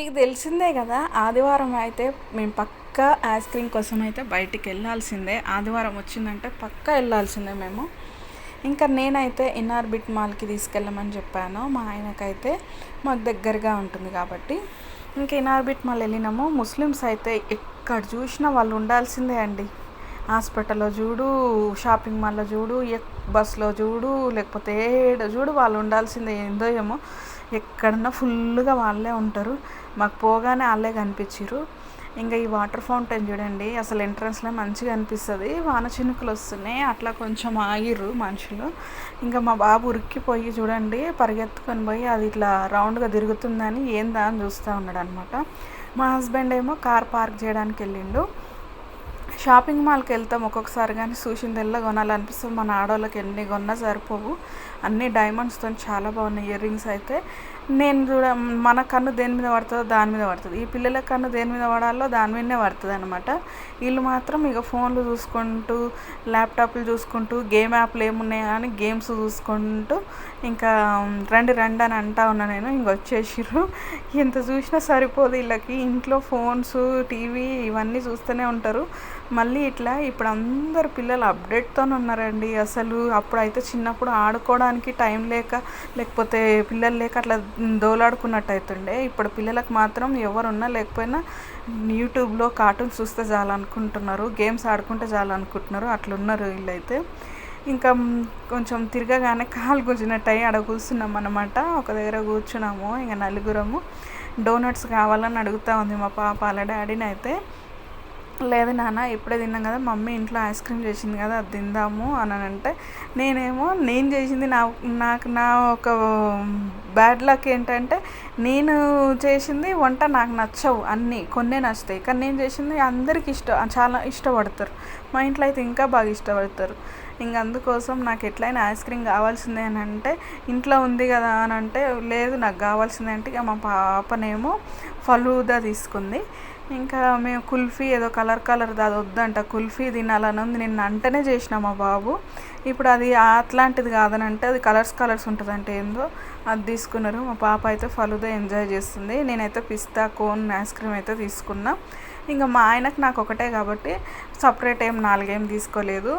మీకు తెలిసిందే కదా, ఆదివారం అయితే మేము పక్కా ఐస్ క్రీమ్ కోసం అయితే బయటికి వెళ్ళాల్సిందే. ఆదివారం వచ్చిందంటే పక్కా వెళ్ళాల్సిందే మేము. ఇంకా నేనైతే ఇన్ఆర్బిట్ మాల్కి తీసుకెళ్ళమని చెప్పాను మా ఆయనకైతే, మాకు దగ్గరగా ఉంటుంది కాబట్టి. ఇంకా ఇన్ఆర్బిట్ మాల్ వెళ్ళినాము. ముస్లిమ్స్ అయితే ఎక్కడ చూసినా వాళ్ళు ఉండాల్సిందే అండి. హాస్పిటల్లో చూడు, షాపింగ్ మాల్లో చూడు, బస్లో చూడు, లేకపోతే ఏడ చూడు వాళ్ళు ఉండాల్సిందే. ఏందో ఏమో ఎక్కడన్నా ఫుల్గా వాళ్ళే ఉంటారు. మాకు పోగానే వాళ్ళే కనిపించారు. ఇంకా ఈ వాటర్ ఫౌంటైన్ చూడండి, అసలు ఎంట్రన్స్లో మంచిగా అనిపిస్తుంది. వాన చినుకులు వస్తున్నాయి, అట్లా కొంచెం ఆగిర్రు మనుషులు. ఇంకా మా బాబు ఉరిక్కిపోయి చూడండి, పరిగెత్తుకొని పోయి అది ఇట్లా రౌండ్గా తిరుగుతుందని ఏందా అని చూస్తూ ఉన్నాడు అనమాట. మా హస్బెండ్ ఏమో కార్ పార్క్ చేయడానికి వెళ్ళిండు. షాపింగ్ మాల్కి వెళ్తాం ఒక్కొక్కసారి, కానీ చూసిందెల్లా కొనాలనిపిస్తుంది. మన ఆడవాళ్ళకి ఎన్ని కొన్నా సరిపోవు. అన్ని డైమండ్స్తో చాలా బాగున్నాయి ఇయర్ రింగ్స్ అయితే. నేను మన కన్ను దేని మీద పడుతుందో దాని మీద పడుతుంది. ఈ పిల్లల కన్ను దేని మీద పడాలో దాని మీదనే పడుతుంది అనమాట. వీళ్ళు మాత్రం ఇక ఫోన్లు చూసుకుంటూ, ల్యాప్టాప్లు చూసుకుంటూ, గేమ్ యాప్లు ఏమున్నాయా అని గేమ్స్ చూసుకుంటూ ఇంకా రండి రండి అని అంటా ఉన్నా నేను. ఇంకొచ్చేసిర్రు. ఎంత చూసినా సరిపోదు వీళ్ళకి. ఇంట్లో ఫోన్స్, టీవీ ఇవన్నీ చూస్తూనే ఉంటారు. మళ్ళీ ఇట్లా ఇప్పుడు అందరు పిల్లలు అప్డేట్తో ఉన్నారండి. అసలు అప్పుడైతే చిన్నప్పుడు ఆడుకోవడానికి టైం లేక, లేకపోతే పిల్లలు లేక అట్లా దోలాడుకున్నట్టు అవుతుండే. ఇప్పుడు పిల్లలకు మాత్రం ఎవరున్నా లేకపోయినా యూట్యూబ్లో కార్టూన్స్ చూస్తే చాలనుకుంటున్నారు, గేమ్స్ ఆడుకుంటే చాలనుకుంటున్నారు. అట్లున్నారు వీళ్ళైతే. ఇంకా కొంచెం తిరగగానే కాలు గుంజినట్టు అయ్యి ఆడ కూర్చున్నాం అన్నమాట. ఒక దగ్గర కూర్చున్నాము. ఇంకా నలుగురము డోనట్స్ కావాలని అడుగుతూ ఉంది మా పాప వాళ్ళ డాడీని అయితే. లేదు నాన్న, ఇప్పుడే తిన్నాం కదా, మమ్మీ ఇంట్లో ఐస్ క్రీమ్ చేసింది కదా, అది తిందాము అని అంటే, నేను చేసింది నాకు నా ఒక బ్యాడ్ లక్ ఏంటంటే, నేను చేసింది వంట నాకు నచ్చవు, కొన్నే నచ్చుతాయి. కానీ నేను చేసింది అందరికీ చాలా ఇష్టపడతారు. మా ఇంట్లో అయితే ఇంకా బాగా ఇష్టపడతారు. ఇంక అందుకోసం నాకు ఎట్లయినా ఐస్ క్రీమ్ కావాల్సిందే అని అంటే, ఇంట్లో ఉంది కదా అని అంటే, లేదు నాకు కావాల్సిందే అంటే, ఇక మా పాపనేమో ఫలూదా తీసుకుంది. ఇంకా మేము కుల్ఫీ ఏదో కలర్ది అది వద్దంట, కుల్ఫీ తినాలని ఉంది. నిన్న అంటేనే చేసిన మా బాబు. ఇప్పుడు అది అట్లాంటిది కాదని అంటే, అది కలర్స్ ఉంటుంది అంటే ఏందో అది తీసుకున్నారు. మా పాప అయితే ఫలూదా ఎంజాయ్ చేస్తుంది. నేనైతే పిస్తా కోన్ ఐస్ క్రీమ్ అయితే తీసుకున్నా. ఇంకా మా ఆయనకు నాకు ఒకటే కాబట్టి సపరేట్ ఏం 4 తీసుకోలేదు.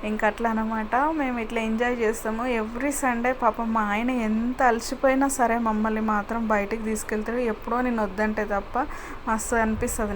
ఇంకా అట్లా అనమాట. మేము ఇట్లా ఎంజాయ్ చేస్తాము ఎవ్రీ సండే. పాపం మా ఆయన ఎంత అలసిపోయినా సరే మమ్మల్ని మాత్రం బయటికి తీసుకెళ్తాడు. ఎప్పుడో నేను వద్దంటే తప్ప మస్తు అనిపిస్తుంది.